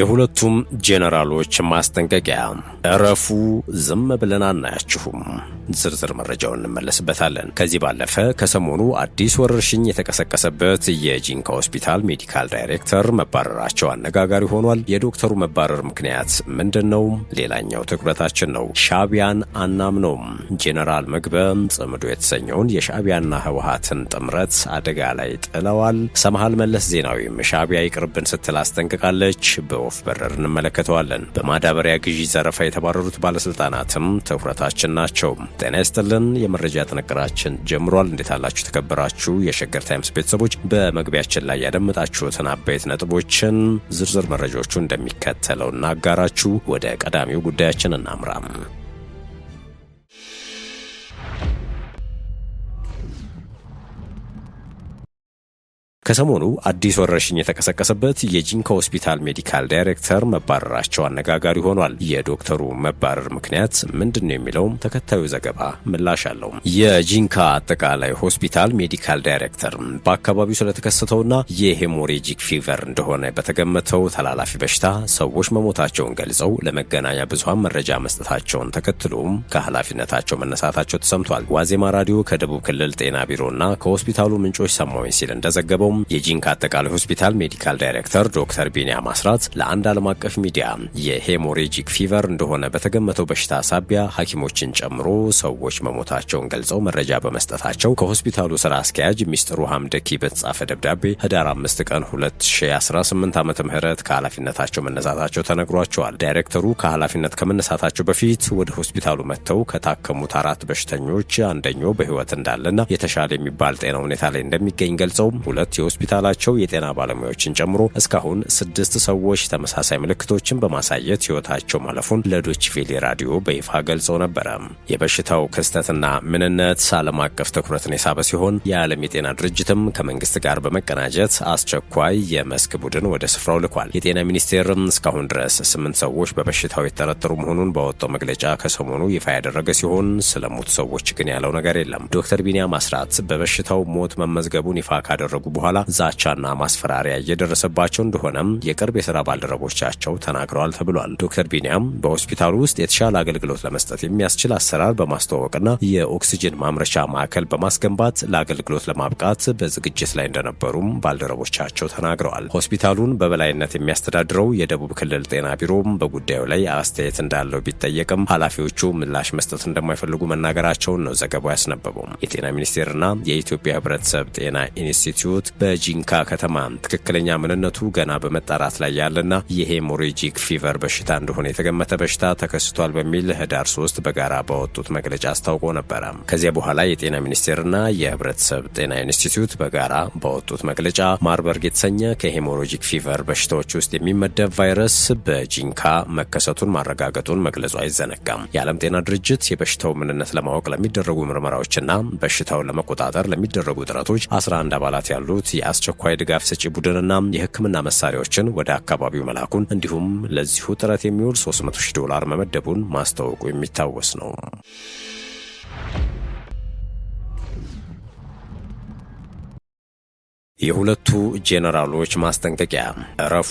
የሁለቱም ጄኔራሎች ማስጠንቀቂያ እረፉ፣ ዝም ብለን አናያችሁም። ዝርዝር መረጃውን እንመለስበታለን። ከዚህ ባለፈ ከሰሞኑ አዲስ ወረርሽኝ የተቀሰቀሰበት የጂንካ ሆስፒታል ሜዲካል ዳይሬክተር መባረራቸው አነጋጋሪ ሆኗል። የዶክተሩ መባረር ምክንያት ምንድነው? ሌላኛው ትኩረታችን ነው። ሻዕቢያን አናምነውም። ጄኔራል ምግበ ጽምዶ የተሰኘውን የሻዕቢያና ህወሓትን ጥምረት አደጋ ላይ ጥለዋል። ሰምሃል መለስ ዜናዊም ሻዕቢያ ይቅርብን ስትል አስጠንቅቃለች። በወፍ በረር እንመለከተዋለን። በማዳበሪያ ግዢ ዘረፋ የተባረሩት ባለስልጣናትም ትኩረታችን ናቸው። ጤና ይስጥልን። የመረጃ ጥንቅራችን ጀምሯል። እንዴት አላችሁ ተከበራችሁ የሸገር ታይምስ ቤተሰቦች? በመግቢያችን ላይ ያደመጣችሁትን አበይት ነጥቦችን ዝርዝር መረጃዎቹ እንደሚከተለው እናጋራችሁ። ወደ ቀዳሚው ጉዳያችን እናምራም። ከሰሞኑ አዲስ ወረርሽኝ የተቀሰቀሰበት የጂንካ ሆስፒታል ሜዲካል ዳይሬክተር መባረራቸው አነጋጋሪ ሆኗል። የዶክተሩ መባረር ምክንያት ምንድነው የሚለውም ተከታዩ ዘገባ ምላሽ አለው። የጂንካ አጠቃላይ ሆስፒታል ሜዲካል ዳይሬክተር በአካባቢው ስለተከሰተውና የሄሞሬጂክ ፊቨር እንደሆነ በተገመተው ተላላፊ በሽታ ሰዎች መሞታቸውን ገልጸው ለመገናኛ ብዙሃን መረጃ መስጠታቸውን ተከትሎም ከኃላፊነታቸው መነሳታቸው ተሰምቷል። ዋዜማ ራዲዮ ከደቡብ ክልል ጤና ቢሮና ከሆስፒታሉ ምንጮች ሰማሁኝ ሲል እንደዘገበው የጂንካ አጠቃላይ ሆስፒታል ሜዲካል ዳይሬክተር ዶክተር ቢኒያም አስራት ለአንድ ዓለም አቀፍ ሚዲያ የሄሞሬጂክ ፊቨር እንደሆነ በተገመተው በሽታ ሳቢያ ሐኪሞችን ጨምሮ ሰዎች መሞታቸውን ገልጸው መረጃ በመስጠታቸው ከሆስፒታሉ ስራ አስኪያጅ ሚስጥሩ ሐምደኪ በተጻፈ ደብዳቤ ህዳር 5 ቀን 2018 ዓመተ ምህረት ከኃላፊነታቸው መነሳታቸው ተነግሯቸዋል። ዳይሬክተሩ ከኃላፊነት ከመነሳታቸው በፊት ወደ ሆስፒታሉ መጥተው ከታከሙት 4 በሽተኞች አንደኛው በህይወት እንዳለና የተሻለ የሚባል ጤና ሁኔታ ላይ እንደሚገኝ ገልጸው ሁለት የሆስፒታላቸው የጤና ባለሙያዎችን ጨምሮ እስካሁን 6 ሰዎች ተመሳሳይ ምልክቶችን በማሳየት ህይወታቸው ማለፉን ለዶይቼ ቬለ ራዲዮ በይፋ ገልጸው ነበረ። የበሽታው ክስተትና ምንነት ዓለም አቀፍ ትኩረትን የሳበ ሲሆን የዓለም የጤና ድርጅትም ከመንግስት ጋር በመቀናጀት አስቸኳይ የመስክ ቡድን ወደ ስፍራው ልኳል። የጤና ሚኒስቴርም እስካሁን ድረስ 8 ሰዎች በበሽታው የተጠረጠሩ መሆኑን ባወጣው መግለጫ ከሰሞኑ ይፋ ያደረገ ሲሆን ስለሞቱ ሰዎች ግን ያለው ነገር የለም። ዶክተር ቢኒያም አስራት በበሽታው ሞት መመዝገቡን ይፋ ካደረጉ በኋላ ዛቻና ማስፈራሪያ እየደረሰባቸው እንደሆነም የቅርብ የሥራ ባልደረቦቻቸው ተናግረዋል ተብሏል። ዶክተር ቢኒያም በሆስፒታሉ ውስጥ የተሻለ አገልግሎት ለመስጠት የሚያስችል አሰራር በማስተዋወቅና የኦክሲጅን ማምረቻ ማዕከል በማስገንባት ለአገልግሎት ለማብቃት በዝግጅት ላይ እንደነበሩም ባልደረቦቻቸው ተናግረዋል። ሆስፒታሉን በበላይነት የሚያስተዳድረው የደቡብ ክልል ጤና ቢሮም በጉዳዩ ላይ አስተያየት እንዳለው ቢጠየቅም ኃላፊዎቹ ምላሽ መስጠት እንደማይፈልጉ መናገራቸውን ነው ዘገባው ያስነበበው። የጤና ሚኒስቴርና የኢትዮጵያ ሕብረተሰብ ጤና ኢንስቲትዩት በጂንካ ከተማ ትክክለኛ ምንነቱ ገና በመጣራት ላይ ያለና የሄሞሬጂክ ፊቨር በሽታ እንደሆነ የተገመተ በሽታ ተከስቷል በሚል ህዳር 3 በጋራ ባወጡት መግለጫ አስታውቆ ነበረ። ከዚያ በኋላ የጤና ሚኒስቴርና የህብረተሰብ ጤና ኢንስቲትዩት በጋራ ባወጡት መግለጫ ማርበርግ የተሰኘ ከሄሞሬጂክ ፊቨር በሽታዎች ውስጥ የሚመደብ ቫይረስ በጂንካ መከሰቱን ማረጋገጡን መግለጹ አይዘነጋም። የዓለም ጤና ድርጅት የበሽታው ምንነት ለማወቅ ለሚደረጉ ምርመራዎችና በሽታውን ለመቆጣጠር ለሚደረጉ ጥረቶች 11 አባላት ያሉት የአስቸኳይ ድጋፍ ሰጪ ቡድንና የሕክምና መሳሪያዎችን ወደ አካባቢው መላኩን እንዲሁም ለዚሁ ጥረት የሚውል $300,000 መመደቡን ማስታወቁ የሚታወስ ነው። የሁለቱ ጄኔራሎች ማስጠንቀቂያ እረፉ፣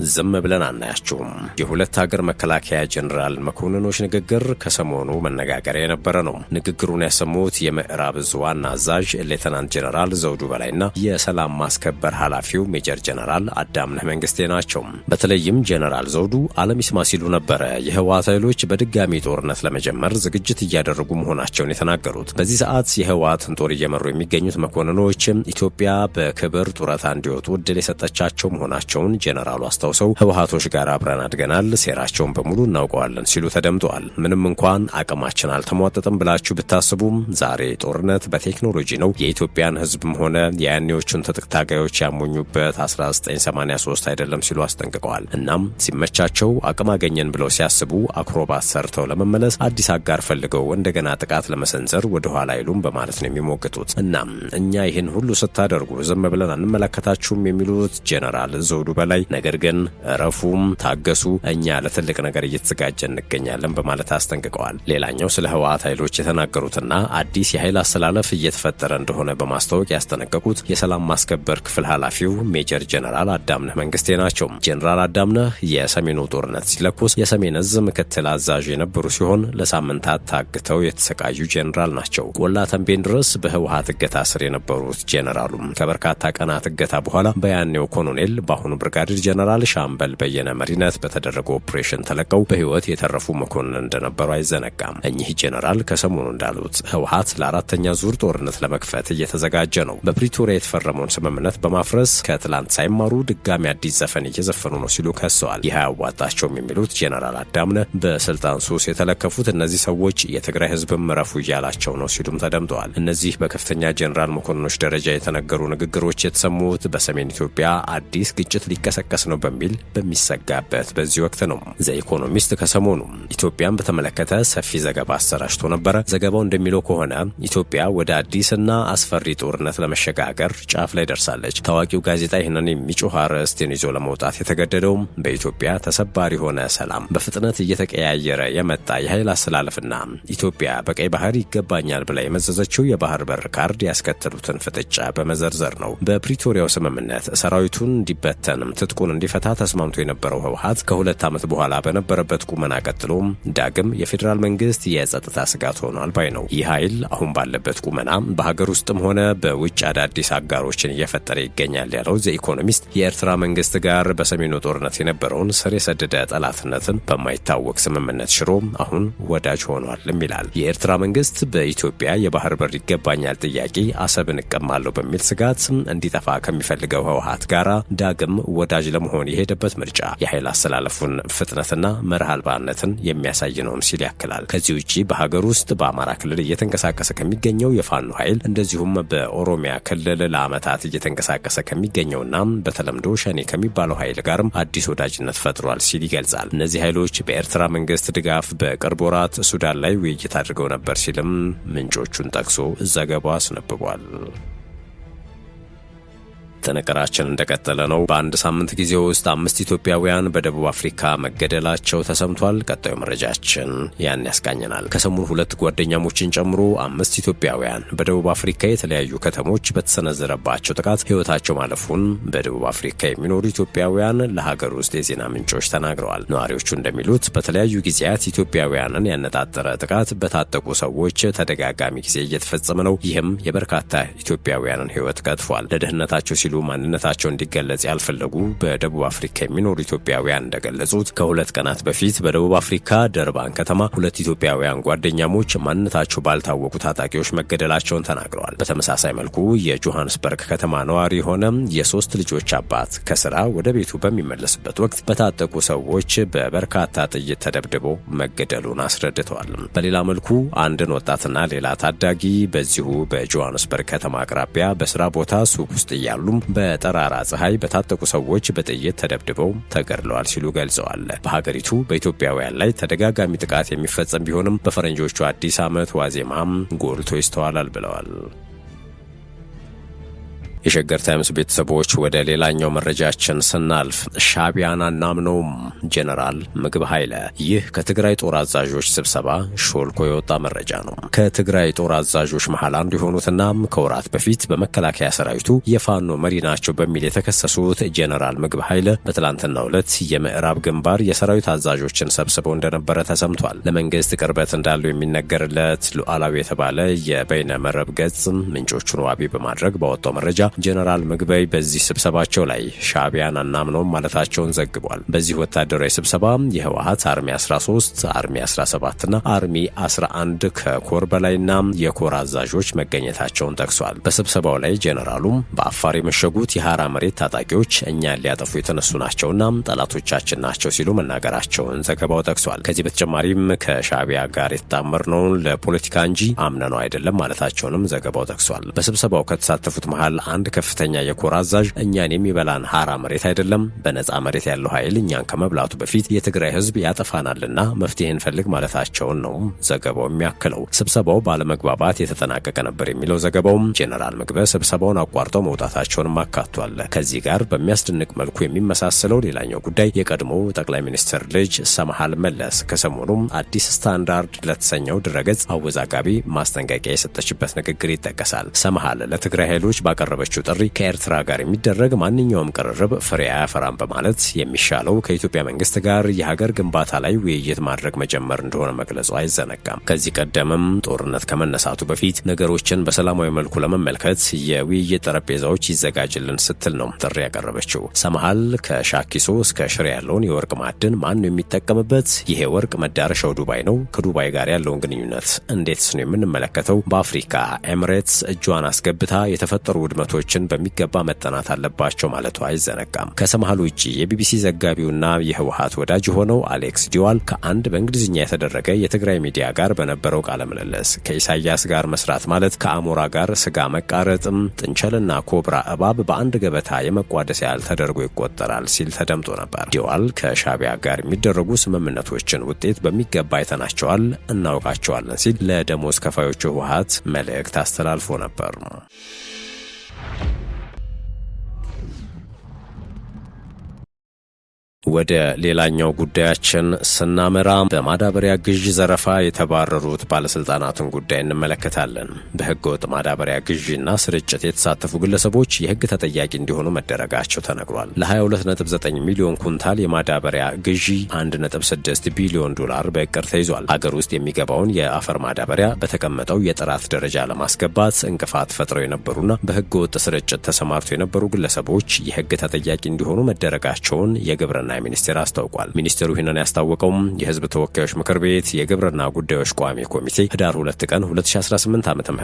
ዝም ብለን አናያችሁም። የሁለት ሀገር መከላከያ ጄኔራል መኮንኖች ንግግር ከሰሞኑ መነጋገሪያ የነበረ ነው። ንግግሩን ያሰሙት የምዕራብ ዕዝ ዋና አዛዥ ሌተናንት ጄኔራል ዘውዱ በላይና የሰላም ማስከበር ኃላፊው ሜጀር ጄኔራል አዳምነህ መንግስቴ ናቸው። በተለይም ጄኔራል ዘውዱ ዓለም ይስማ ሲሉ ነበረ የህወሓት ኃይሎች በድጋሚ ጦርነት ለመጀመር ዝግጅት እያደረጉ መሆናቸውን የተናገሩት። በዚህ ሰዓት የህወሓትን ጦር እየመሩ የሚገኙት መኮንኖች ኢትዮጵያ በክብር ጡረታ እንዲወጡ እድል የሰጠቻቸው መሆናቸውን ጄኔራሉ አስታውሰው ህወሓቶች ጋር አብረን አድገናል፣ ሴራቸውን በሙሉ እናውቀዋለን ሲሉ ተደምጠዋል። ምንም እንኳን አቅማችን አልተሟጠጠም ብላችሁ ብታስቡም ዛሬ ጦርነት በቴክኖሎጂ ነው። የኢትዮጵያን ህዝብም ሆነ የያኔዎቹን ትጥቅ ታጋዮች ያሞኙበት 1983 አይደለም ሲሉ አስጠንቅቀዋል። እናም ሲመቻቸው አቅም አገኘን ብለው ሲያስቡ አክሮባት ሰርተው ለመመለስ አዲስ አጋር ፈልገው እንደገና ጥቃት ለመሰንዘር ወደ ኋላ አይሉም በማለት ነው የሚሞግቱት። እናም እኛ ይህን ሁሉ ስታደርጉ ዝም ብለን አንመለከታችሁም የሚሉት ጄኔራል ዘውዱ በላይ ነገር ግን እረፉም፣ ታገሱ፣ እኛ ለትልቅ ነገር እየተዘጋጀ እንገኛለን በማለት አስጠንቅቀዋል። ሌላኛው ስለ ህወሓት ኃይሎች የተናገሩትና አዲስ የኃይል አሰላለፍ እየተፈጠረ እንደሆነ በማስታወቅ ያስጠነቀቁት የሰላም ማስከበር ክፍል ኃላፊው ሜጀር ጄኔራል አዳምነህ መንግስቴ ናቸው። ጄኔራል አዳምነህ የሰሜኑ ጦርነት ሲለኮስ የሰሜን እዝ ምክትል አዛዥ የነበሩ ሲሆን ለሳምንታት ታግተው የተሰቃዩ ጄኔራል ናቸው። ቆላ ተንቤን ድረስ በህወሓት እገታ ስር የነበሩት ጄኔራሉ ከበርካታ ቀናት እገታ በኋላ በያኔው ኮሎኔል በአሁኑ ብርጋዴር ጄኔራል ሻምበል በየነ መሪነት በተደረገው ኦፕሬሽን ተለቀው በህይወት የተረፉ መኮንን እንደነበሩ አይዘነጋም። እኚህ ጄኔራል ከሰሞኑ እንዳሉት ህወሓት ለአራተኛ ዙር ጦርነት ለመክፈት እየተዘጋጀ ነው። በፕሪቶሪያ የተፈረመውን ስምምነት በማፍረስ ከትላንት ሳይማሩ ድጋሚ አዲስ ዘፈን እየዘፈኑ ነው ሲሉ ከሰዋል። ይህ አያዋጣቸውም የሚሉት ጄኔራል አዳምነህ በስልጣን ሱስ የተለከፉት እነዚህ ሰዎች የትግራይ ህዝብም ምረፉ እያላቸው ነው ሲሉም ተደምጠዋል። እነዚህ በከፍተኛ ጄኔራል መኮንኖች ደረጃ የተነገሩ ንግግሮች የተሰሙት በሰሜን ኢትዮጵያ አዲስ ግጭት ሊቀሰቀስ ነው በሚል በሚሰጋበት በዚህ ወቅት ነው። ዘኢኮኖሚስት ከሰሞኑ ኢትዮጵያን በተመለከተ ሰፊ ዘገባ አሰራጭቶ ነበረ። ዘገባው እንደሚለው ከሆነ ኢትዮጵያ ወደ አዲስና አስፈሪ ጦርነት ለመሸጋገር ጫፍ ላይ ደርሳለች። ታዋቂው ጋዜጣ ይህንን የሚጮህ አርዕስትን ይዞ ለመውጣት የተገደደውም በኢትዮጵያ ተሰባሪ ሆነ ሰላም፣ በፍጥነት እየተቀያየረ የመጣ የኃይል አሰላለፍና ኢትዮጵያ በቀይ ባህር ይገባኛል ብላ የመዘዘችው የባህር በር ካርድ ያስከተሉትን ፍጥጫ በመዘርዘር ነው። በፕሪቶሪያው ስምምነት ሰራዊቱን እንዲበተንም ትጥቁን እንዲፈታ ተስማምቶ የነበረው ህወሓት ከ2 ዓመት በኋላ በነበረበት ቁመና ቀጥሎ ዳግም የፌዴራል መንግስት የጸጥታ ስጋት ሆኗል ባይ ነው። ይህ ኃይል አሁን ባለበት ቁመና በሀገር ውስጥም ሆነ በውጭ አዳዲስ አጋሮችን እየፈጠረ ይገኛል ያለው ዘኢኮኖሚስት የኤርትራ መንግስት ጋር በሰሜኑ ጦርነት የነበረውን ስር የሰደደ ጠላትነትን በማይታወቅ ስምምነት ሽሮ አሁን ወዳጅ ሆኗልም ይላል። የኤርትራ መንግስት በኢትዮጵያ የባህር በር ይገባኛል ጥያቄ አሰብን እቀማለሁ በሚል ስጋት እንዲጠፋ ከሚፈልገው ህወሓት ጋራ ዳግም ወዳጅ ለመሆን የሄደበት ምርጫ የኃይል አሰላለፉን ፍጥነትና መርህ አልባነትን የሚያሳይ ነውም ሲል ያክላል። ከዚህ ውጪ በሀገር ውስጥ በአማራ ክልል እየተንቀሳቀሰ ከሚገኘው የፋኖ ኃይል እንደዚሁም በኦሮሚያ ክልል ለዓመታት እየተንቀሳቀሰ ከሚገኘውና በተለምዶ ሸኔ ከሚባለው ኃይል ጋርም አዲስ ወዳጅነት ፈጥሯል ሲል ይገልጻል። እነዚህ ኃይሎች በኤርትራ መንግስት ድጋፍ በቅርብ ወራት ሱዳን ላይ ውይይት አድርገው ነበር ሲልም ምንጮቹን ጠቅሶ ዘገባው አስነብቧል። ጥንቅራችን እንደቀጠለ ነው። በአንድ ሳምንት ጊዜ ውስጥ 5 ኢትዮጵያውያን በደቡብ አፍሪካ መገደላቸው ተሰምቷል። ቀጣዩ መረጃችን ያን ያስቃኘናል። ከሰሞኑ 2 ጓደኛሞችን ጨምሮ 5 ኢትዮጵያውያን በደቡብ አፍሪካ የተለያዩ ከተሞች በተሰነዘረባቸው ጥቃት ህይወታቸው ማለፉን በደቡብ አፍሪካ የሚኖሩ ኢትዮጵያውያን ለሀገር ውስጥ የዜና ምንጮች ተናግረዋል። ነዋሪዎቹ እንደሚሉት በተለያዩ ጊዜያት ኢትዮጵያውያንን ያነጣጠረ ጥቃት በታጠቁ ሰዎች ተደጋጋሚ ጊዜ እየተፈጸመ ነው። ይህም የበርካታ ኢትዮጵያውያንን ህይወት ቀጥፏል። ለደህንነታቸው ሲሉ ማንነታቸው እንዲገለጽ ያልፈለጉ በደቡብ አፍሪካ የሚኖሩ ኢትዮጵያውያን እንደገለጹት ከ2 ቀናት በፊት በደቡብ አፍሪካ ደርባን ከተማ 2 ኢትዮጵያውያን ጓደኛሞች ማንነታቸው ባልታወቁ ታጣቂዎች መገደላቸውን ተናግረዋል። በተመሳሳይ መልኩ የጆሃንስበርግ ከተማ ነዋሪ የሆነ የ3 ልጆች አባት ከስራ ወደ ቤቱ በሚመለስበት ወቅት በታጠቁ ሰዎች በበርካታ ጥይት ተደብድቦ መገደሉን አስረድተዋል። በሌላ መልኩ አንድን ወጣትና ሌላ ታዳጊ በዚሁ በጆሃንስበርግ ከተማ አቅራቢያ በስራ ቦታ ሱቅ ውስጥ እያሉ በጠራራ ፀሐይ በታጠቁ ሰዎች በጥይት ተደብድበው ተገድለዋል ሲሉ ገልጸዋል። በሀገሪቱ በኢትዮጵያውያን ላይ ተደጋጋሚ ጥቃት የሚፈጸም ቢሆንም በፈረንጆቹ አዲስ ዓመት ዋዜማም ጎልቶ ይስተዋላል ብለዋል። የሸገር ታይምስ ቤተሰቦች ወደ ሌላኛው መረጃችን ስናልፍ ሻዕቢያን አናምነውም ጄኔራል ምግብ ኃይለ። ይህ ከትግራይ ጦር አዛዦች ስብሰባ ሾልኮ የወጣ መረጃ ነው። ከትግራይ ጦር አዛዦች መሃል አንዱ የሆኑትና ከወራት በፊት በመከላከያ ሰራዊቱ የፋኖ መሪ ናቸው በሚል የተከሰሱት ጄኔራል ምግብ ኃይለ በትላንትናው ዕለት የምዕራብ ግንባር የሰራዊት አዛዦችን ሰብስበው እንደነበረ ተሰምቷል። ለመንግስት ቅርበት እንዳለው የሚነገርለት ሉዓላዊ የተባለ የበይነ መረብ ገጽ ምንጮቹን ዋቢ በማድረግ ባወጣው መረጃ ጄኔራል ምግበይ በዚህ ስብሰባቸው ላይ ሻዕቢያን አናምነውም ማለታቸውን ዘግቧል። በዚህ ወታደራዊ ስብሰባ የህወሓት አርሚ 13፣ አርሚ 17 እና አርሚ 11 ከኮር በላይና የኮር አዛዦች መገኘታቸውን ጠቅሷል። በስብሰባው ላይ ጄኔራሉም በአፋር የመሸጉት የሐራ መሬት ታጣቂዎች እኛን ሊያጠፉ የተነሱ ናቸውና ጠላቶቻችን ናቸው ሲሉ መናገራቸውን ዘገባው ጠቅሷል። ከዚህ በተጨማሪም ከሻዕቢያ ጋር የተጣመርነውን ለፖለቲካ እንጂ አምነነው አይደለም ማለታቸውንም ዘገባው ጠቅሷል። በስብሰባው ከተሳተፉት መሃል አንድ ከፍተኛ የኮር አዛዥ እኛን የሚበላን ሐራ መሬት አይደለም፣ በነፃ መሬት ያለው ኃይል እኛን ከመብላቱ በፊት የትግራይ ህዝብ ያጠፋናልና መፍትሄ እንፈልግ ማለታቸውን ነው ዘገባው የሚያክለው። ስብሰባው ባለመግባባት የተጠናቀቀ ነበር የሚለው ዘገባው ጄኔራል ምግበ ስብሰባውን አቋርጠው መውጣታቸውንም አካቷል። ከዚህ ጋር በሚያስደንቅ መልኩ የሚመሳሰለው ሌላኛው ጉዳይ የቀድሞ ጠቅላይ ሚኒስትር ልጅ ሰምሃል መለስ ከሰሞኑም አዲስ ስታንዳርድ ለተሰኘው ድረገጽ አወዛጋቢ ማስጠንቀቂያ የሰጠችበት ንግግር ይጠቀሳል። ሰምሃል ለትግራይ ኃይሎች ባቀረበችው ጥሪ ከኤርትራ ጋር የሚደረግ ማንኛውም ቅርርብ ፍሬ አያፈራም በማለት የሚሻለው ከኢትዮጵያ መንግስት ጋር የሀገር ግንባታ ላይ ውይይት ማድረግ መጀመር እንደሆነ መግለጹ አይዘነጋም። ከዚህ ቀደምም ጦርነት ከመነሳቱ በፊት ነገሮችን በሰላማዊ መልኩ ለመመልከት የውይይት ጠረጴዛዎች ይዘጋጅልን ስትል ነው ጥሪ ያቀረበችው። ሰምሃል ከሻኪሶ እስከ ሽሬ ያለውን የወርቅ ማዕድን ማን ነው የሚጠቀምበት? ይሄ ወርቅ መዳረሻው ዱባይ ነው። ከዱባይ ጋር ያለውን ግንኙነት እንዴትስ ነው የምንመለከተው? በአፍሪካ ኤምሬትስ እጇን አስገብታ የተፈጠሩ ውድመቶችን በሚገባ መጠናት አለባቸው ማለቱ አይዘነጋም። ከሰምሃል ውጪ የቢቢሲ ዘጋቢውና የህወሓት ወዳጅ የሆነው አሌክስ ዲዋል ከአንድ በእንግሊዝኛ የተደረገ የትግራይ ሚዲያ ጋር በነበረው ቃለ ምልልስ ከኢሳያስ ጋር መስራት ማለት ከአሞራ ጋር ስጋ መቃረጥም፣ ጥንቸልና ኮብራ እባብ በአንድ ገበታ የመቋደስ ያህል ተደርጎ ይቆጠራል ሲል ተደምጦ ነበር። ዲዋል ከሻቢያ ጋር የሚደረጉ ስምምነቶችን ውጤት በሚገባ አይተናቸዋል፣ እናውቃቸዋለን ሲል ለደሞዝ ከፋዮቹ ህወሓት መልእክት አስተላልፎ ነበር። ወደ ሌላኛው ጉዳያችን ስናመራ በማዳበሪያ ግዥ ዘረፋ የተባረሩት ባለስልጣናትን ጉዳይ እንመለከታለን። በህገወጥ ማዳበሪያ ግዥና ስርጭት የተሳተፉ ግለሰቦች የህግ ተጠያቂ እንዲሆኑ መደረጋቸው ተነግሯል። ለ22.9 ሚሊዮን ኩንታል የማዳበሪያ ግዢ 1.6 ቢሊዮን ዶላር በእቅድ ተይዟል። አገር ውስጥ የሚገባውን የአፈር ማዳበሪያ በተቀመጠው የጥራት ደረጃ ለማስገባት እንቅፋት ፈጥረው የነበሩና በህገወጥ ስርጭት ተሰማርተው የነበሩ ግለሰቦች የህግ ተጠያቂ እንዲሆኑ መደረጋቸውን የግብርና ሚኒስቴር አስታውቋል። ሚኒስቴሩ ይህንን ያስታወቀውም የህዝብ ተወካዮች ምክር ቤት የግብርና ጉዳዮች ቋሚ ኮሚቴ ህዳር 2 ቀን 2018 ዓ.ም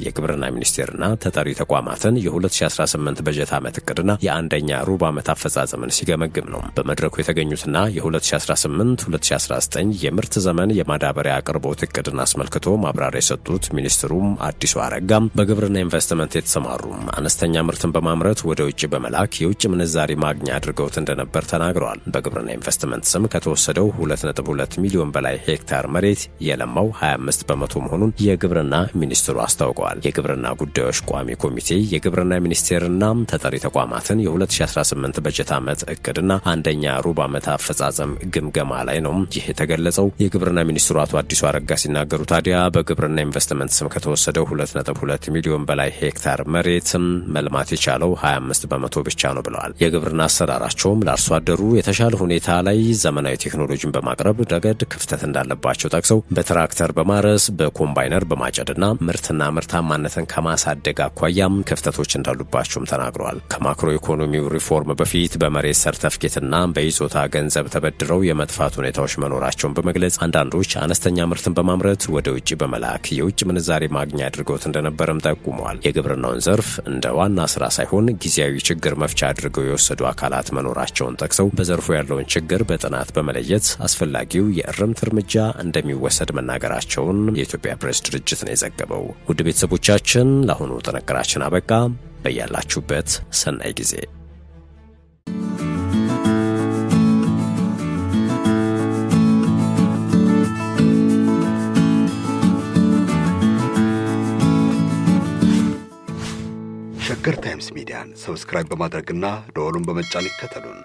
የግብርና ሚኒስቴርና ተጠሪ ተቋማትን የ2018 በጀት ዓመት እቅድና የአንደኛ ሩብ ዓመት አፈጻጸምን ሲገመግም ነው። በመድረኩ የተገኙትና የ2018-2019 የምርት ዘመን የማዳበሪያ አቅርቦት እቅድን አስመልክቶ ማብራሪያ የሰጡት ሚኒስትሩም አዲሱ አረጋም በግብርና ኢንቨስትመንት የተሰማሩ አነስተኛ ምርትን በማምረት ወደ ውጭ በመላክ የውጭ ምንዛሪ ማግኛ አድርገውት እንደነበር ተናግረዋል። በግብርና ኢንቨስትመንት ስም ከተወሰደው 2.2 ሚሊዮን በላይ ሄክታር መሬት የለማው 25 በመቶ መሆኑን የግብርና ሚኒስትሩ አስታውቀዋል። የግብርና ጉዳዮች ቋሚ ኮሚቴ የግብርና ሚኒስቴርና ተጠሪ ተቋማትን የ2018 በጀት ዓመት እቅድና አንደኛ ሩብ ዓመት አፈጻጸም ግምገማ ላይ ነው ይህ የተገለጸው። የግብርና ሚኒስትሩ አቶ አዲሱ አረጋ ሲናገሩ ታዲያ በግብርና ኢንቨስትመንት ስም ከተወሰደው 2.2 ሚሊዮን በላይ ሄክታር መሬት መልማት የቻለው 25 በመቶ ብቻ ነው ብለዋል። የግብርና አሰራራቸውም ለአርሶ አደሩ የተሻለ ሁኔታ ላይ ዘመናዊ ቴክኖሎጂን በማቅረብ ረገድ ክፍተት እንዳለባቸው ጠቅሰው በትራክተር በማረስ በኮምባይነር በማጨድና ምርትና ምርታማነትን ከማሳደግ አኳያም ክፍተቶች እንዳሉባቸውም ተናግረዋል። ከማክሮ ኢኮኖሚው ሪፎርም በፊት በመሬት ሰርተፍኬትና በይዞታ ገንዘብ ተበድረው የመጥፋት ሁኔታዎች መኖራቸውን በመግለጽ አንዳንዶች አነስተኛ ምርትን በማምረት ወደ ውጭ በመላክ የውጭ ምንዛሬ ማግኛ አድርገውት እንደነበረም ጠቁመዋል። የግብርናውን ዘርፍ እንደ ዋና ስራ ሳይሆን ጊዜያዊ ችግር መፍቻ አድርገው የወሰዱ አካላት መኖራቸውን ጠቅሰው በዘርፉ ያለውን ችግር በጥናት በመለየት አስፈላጊው የእርምት እርምጃ እንደሚወሰድ መናገራቸውን የኢትዮጵያ ፕሬስ ድርጅት ነው የዘገበው። ውድ ቤተሰቦቻችን ለአሁኑ ጥንቅራችን አበቃ። በያላችሁበት ሰናይ ጊዜ። ሸገር ታይምስ ሚዲያን ሰብስክራይብ በማድረግና ደወሉን በመጫን ይከተሉን።